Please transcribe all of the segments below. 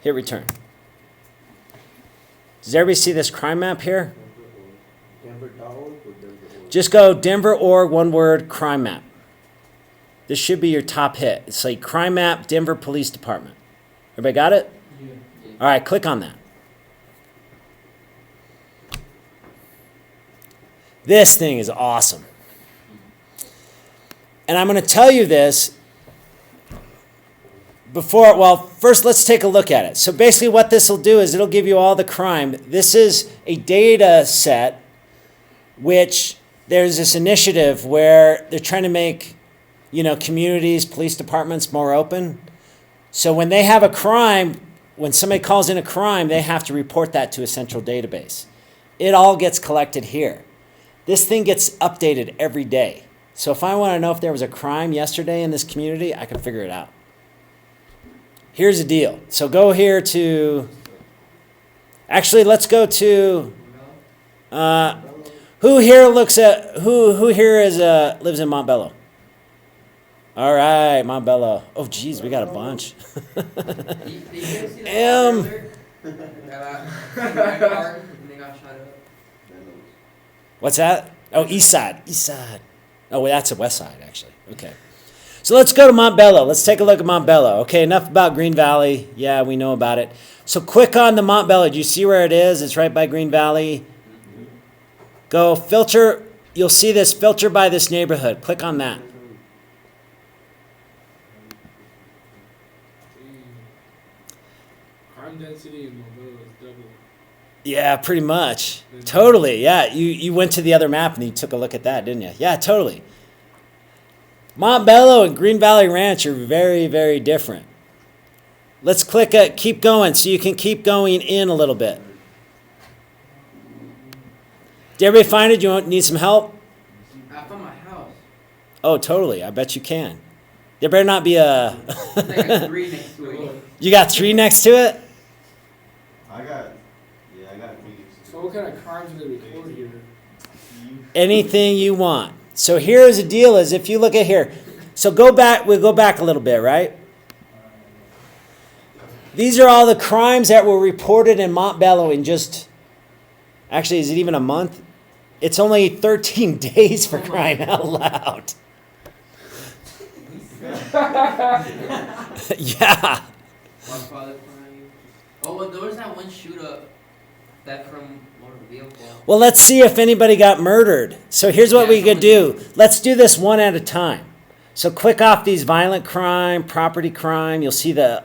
Hit return. Does everybody see this crime map here? Just go Denver, org, one word, crime map. This should be your top hit. It's like crime map, Denver Police Department. Everybody got it? Yeah. All right, click on that. This thing is awesome. And I'm going to tell you this before, well, first let's take a look at it. So basically what this will do is it'll give you all the crime. This is a data set which there's this initiative where they're trying to make, communities, police departments more open. So when they have a crime, when somebody calls in a crime, they have to report that to a central database. It all gets collected here. This thing gets updated every day. So if I want to know if there was a crime yesterday in this community, I can figure it out. Here's the deal. So go here to, actually, let's go to, who here lives in Montbello? All right, Montbello. Oh, geez, we got a bunch. What's that? Oh, east side. Oh, well, that's the west side, actually. Okay. So let's go to Montbello. Let's take a look at Montbello. Okay, enough about Green Valley. Yeah, we know about it. So click on the Montbello. Do you see where it is? It's right by Green Valley. Go filter. You'll see this filter by this neighborhood. Click on that. Crime density in Montbello is double. Yeah, pretty much. Totally. Yeah, you went to the other map and you took a look at that, didn't you? Yeah, totally. Montbello and Green Valley Ranch are very, very different. Let's click at keep going so you can keep going in a little bit. Did everybody find it? You need some help? I found my house. Oh, totally. I bet you can. There better not be a... I got 3 next to it. You got 3 next to it? I got 3. So what kind of crimes do they record here? Anything you want. So here's the deal is if you look at here. So we'll go back a little bit, right? These are all the crimes that were reported in Montbello in just... Actually, is it even a month? It's only 13 days for crying out loud. Yeah. My father crying. Oh, well, there was that one shoot-up that from motor vehicle. Well, let's see if anybody got murdered. So here's what we could do. Let's do this one at a time. So click off these violent crime, property crime. You'll see the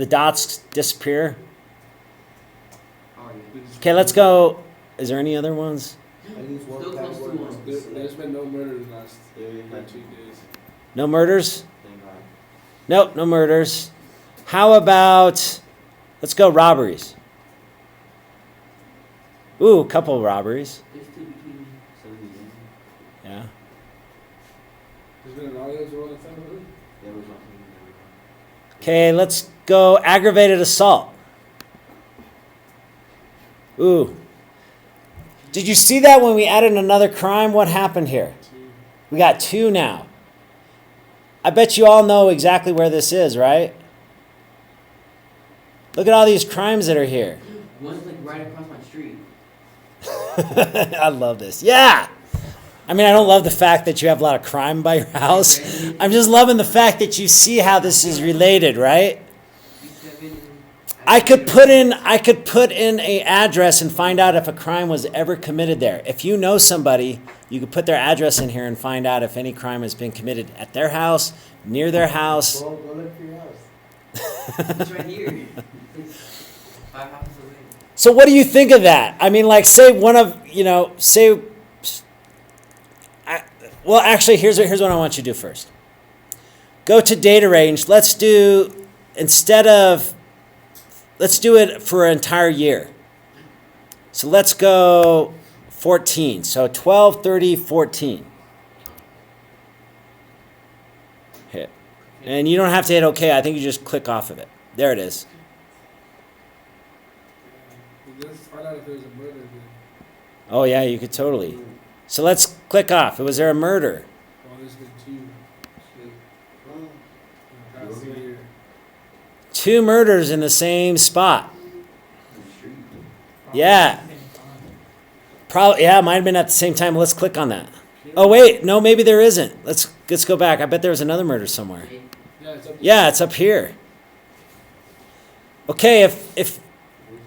dots disappear. Oh, yeah. Okay, let's go. Is there any other ones? Still close to 1. There's been no murder in the last 2 days. No murders? Nope, no murders. How about, let's go robberies. Ooh, a couple of robberies. There's 2 between 70 and Yeah. There's been an audio roll in front of it? Okay, let's go aggravated assault. Ooh. Did you see that when we added another crime? What happened here? We got 2 now. I bet you all know exactly where this is, right? Look at all these crimes that are here. One's like right across my street. I love this. Yeah. I mean, I don't love the fact that you have a lot of crime by your house. I'm just loving the fact that you see how this is related, right? I could put in a address and find out if a crime was ever committed there. If you know somebody, you could put their address in here and find out if any crime has been committed at their house, near their house. Go look for your house. It's right here. It's 5 houses away. So what do you think of that? I mean, like, say well, actually, here's what I want you to do first. Go to data range. Let's do it for an entire year. So let's go 14. So 12, 30, 14. Hit. And you don't have to hit OK. I think you just click off of it. There it is. Let's find out if there's a murder here. Oh, yeah, you could totally. So let's click off. Was there a murder? Oh, there's been 2. In the past year. 2 murders in the same spot. Yeah. Probably, yeah, it might have been at the same time. Let's click on that. Oh, wait. No, maybe there isn't. Let's go back. I bet there was another murder somewhere. Yeah, it's up here. Yeah, it's up here. Okay, if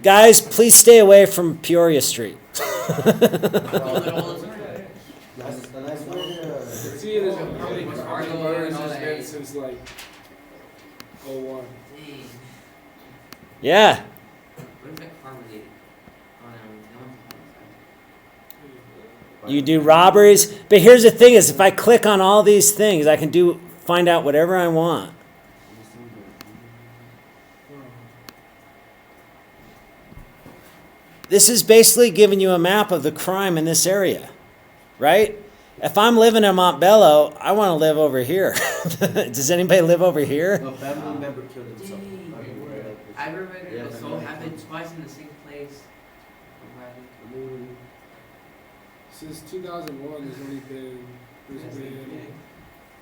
guys, please stay away from Peoria Street. That's the nice way to. See, there's how many Fargo murders and all there's that. been since like 01. Dang. Yeah. What is that car related? Oh, no one's You do robberies, but here's the thing: is if I click on all these things, I can find out whatever I want. This is basically giving you a map of the crime in this area, right? If I'm living in Montbello, I want to live over here. Does anybody live over here? A family member killed himself. Dang. Aggravated assault happened twice in the same place. Since 2001, there's been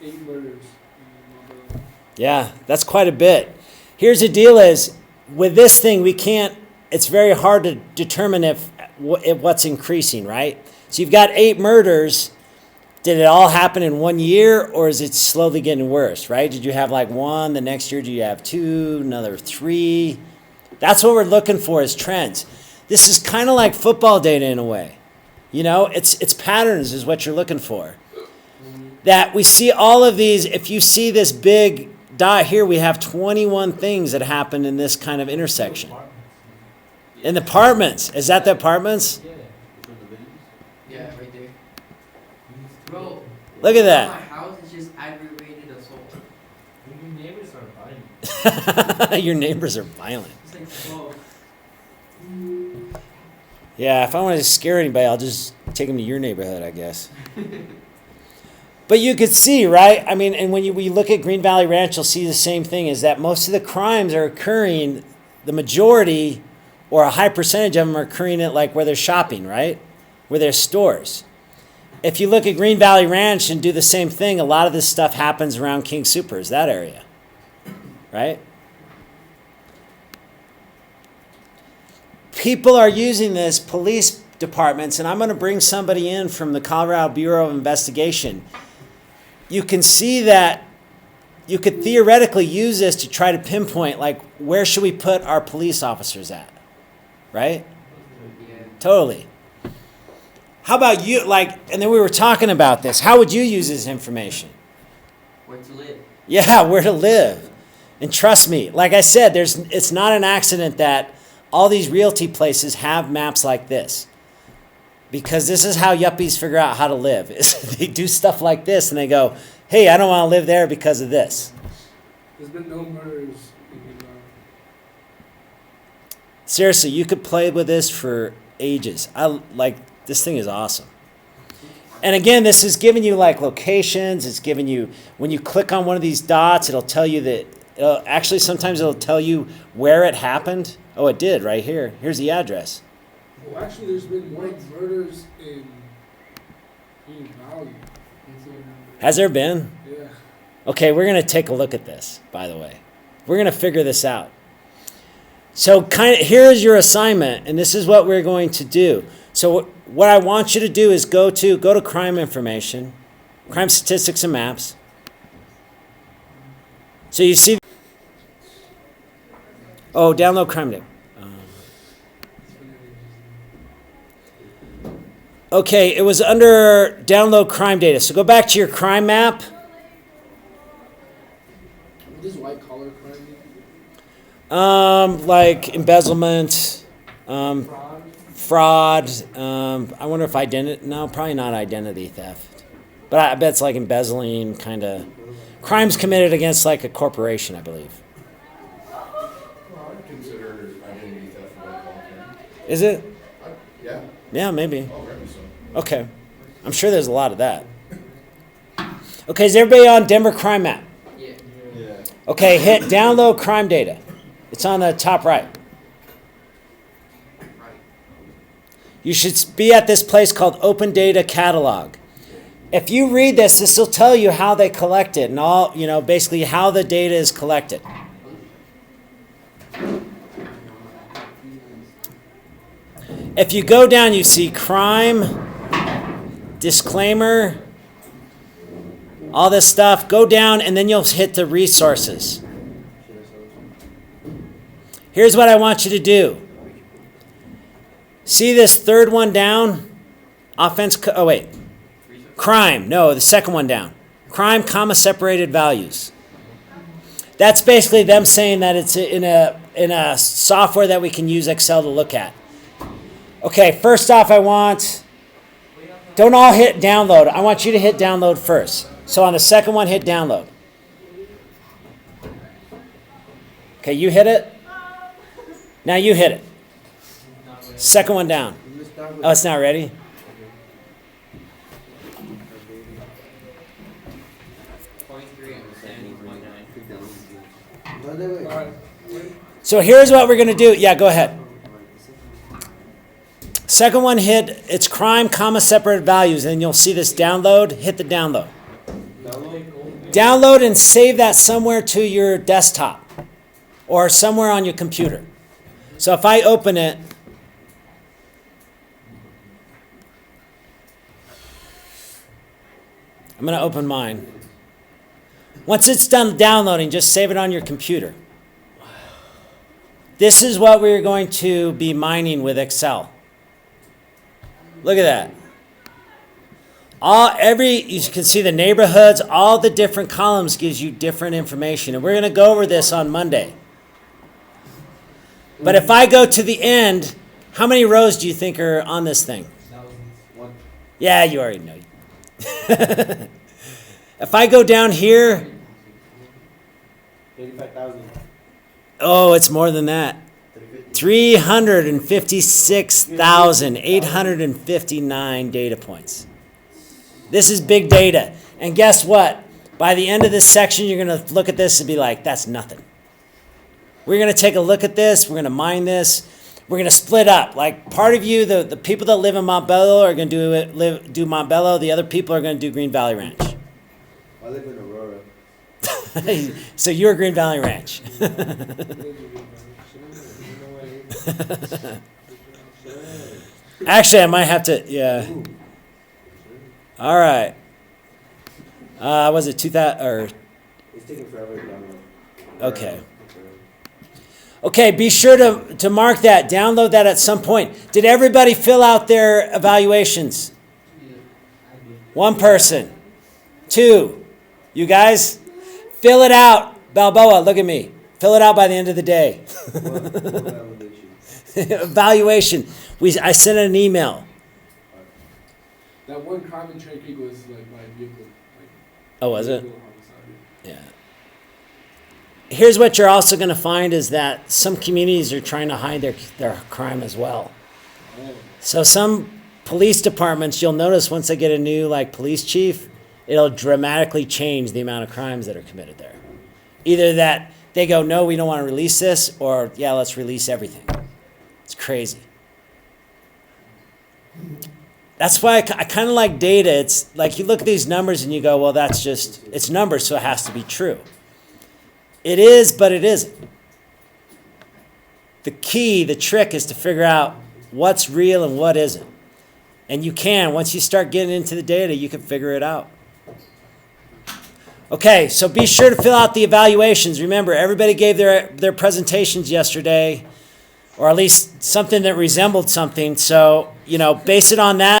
8 murders in Montbello. Yeah, that's quite a bit. Here's the deal: is with this thing, we can't. It's very hard to determine if what's increasing, right? So you've got 8 murders. Did it all happen in 1 year, or is it slowly getting worse, right? Did you have like 1, the next year did you have 2, another 3? That's what we're looking for as trends. This is kind of like football data in a way. You know, it's patterns is what you're looking for. That we see all of these, if you see this big dot here, we have 21 things that happened in this kind of intersection. In the apartments. Is that the apartments? Yeah, right there. Bro. Look at that. My house is just aggravated assault. Your neighbors are violent. Your neighbors are violent. It's like, whoa. Yeah, if I want to scare anybody, I'll just take them to your neighborhood, I guess. But you could see, right? I mean, and when you look at Green Valley Ranch, you'll see the same thing, is that most of the crimes are occurring, the majority or a high percentage of them are occurring at like where they're shopping, right? Where there's stores. If you look at Green Valley Ranch and do the same thing, a lot of this stuff happens around King Soopers, that area, right? People are using this, police departments, and I'm going to bring somebody in from the Colorado Bureau of Investigation. You can see that you could theoretically use this to try to pinpoint, like, where should we put our police officers at, right? Yeah. Totally. How about you, like, and then we were talking about this. How would you use this information? Where to live. Yeah, where to live. And trust me, like I said, it's not an accident that all these realty places have maps like this. Because this is how yuppies figure out how to live. Is they do stuff like this and they go, hey, I don't want to live there because of this. There's been no murders in Seriously, you could play with this for ages. This thing is awesome. And again, this is giving you like locations. It's giving you, when you click on one of these dots, it'll tell you that, actually sometimes it'll tell you where it happened. Oh, it did right here. Here's the address. Well, actually, there's been more murders in Green Valley. Has there been? Yeah. Okay, we're going to take a look at this, by the way. We're going to figure this out. So here's your assignment, and this is what we're going to do. So what I want you to do is go to crime information, crime statistics and maps. So you see, download crime data. Okay, it was under download crime data. So go back to your crime map. What is white collar crime? Like embezzlement, fraud. I wonder if no, probably not identity theft. But I bet it's like embezzling, kind of crimes committed against like a corporation, I believe. Well, I'd consider identity theft a white collar crime. Is it? Yeah, Yeah, maybe. already so. Okay. I'm sure there's a lot of that. Okay, is everybody on Denver crime map? Yeah. Yeah. Okay, hit download crime data. It's on the top right. Right. You should be at this place called Open Data Catalog. If you read this will tell you how they collect it and all, basically how the data is collected. If you go down, you see crime, disclaimer, all this stuff. Go down, and then you'll hit the resources. Here's what I want you to do. See this third one down? Crime. No, the second one down. Crime, comma, separated values. That's basically them saying that it's in a software that we can use Excel to look at. Okay, first off, don't all hit download. I want you to hit download first. So on the second one, hit download. Okay, you hit it. Now you hit it. Second one down. Oh, it's not ready? So here's what we're going to do. Yeah, go ahead. Second one hit, it's crime, comma, separated values, and you'll see this download. Hit the download. Download and save that somewhere to your desktop or somewhere on your computer. So if I open it, I'm going to open mine. Once it's done downloading, just save it on your computer. This is what we're going to be mining with Excel. Look at that. You can see the neighborhoods, all the different columns gives you different information. And we're going to go over this on Monday. But if I go to the end, how many rows do you think are on this thing? One. Yeah, you already know. If I go down here, 85,000. oh, it's more than that. 356,859 data points. This is big data. And guess what? By the end of this section, you're going to look at this and be like, that's nothing. We're going to take a look at this. We're going to mine this. We're going to split up. Like part of you, the people that live in Montbello are going to do Montbello. The other people are going to do Green Valley Ranch. I live in Aurora. So you're Green Valley Ranch. Actually, I might have to, yeah. All right. Was it 2000 or? It's taking forever to download. Okay. Okay, be sure to mark that, download that at some point. Did everybody fill out their evaluations? One person. Two. You guys? Fill it out. Balboa, look at me. Fill it out by the end of the day. Evaluation. I sent an email. That one crime and trade was like my vehicle. Oh, was it? Yeah. Here's what you're also going to find is that some communities are trying to hide their crime as well. So some police departments, you'll notice once they get a new police chief, it'll dramatically change the amount of crimes that are committed there. Either that they go, no, we don't want to release this, or yeah, let's release everything. It's crazy. That's why I kind of like data. It's like you look at these numbers and you go, well, it's numbers, so it has to be true. It is, but it isn't. The trick is to figure out what's real and what isn't. And you can, once you start getting into the data, you can figure it out. Okay, so be sure to fill out the evaluations. Remember, everybody gave their presentations yesterday, or at least something that resembled something. So, base it on that.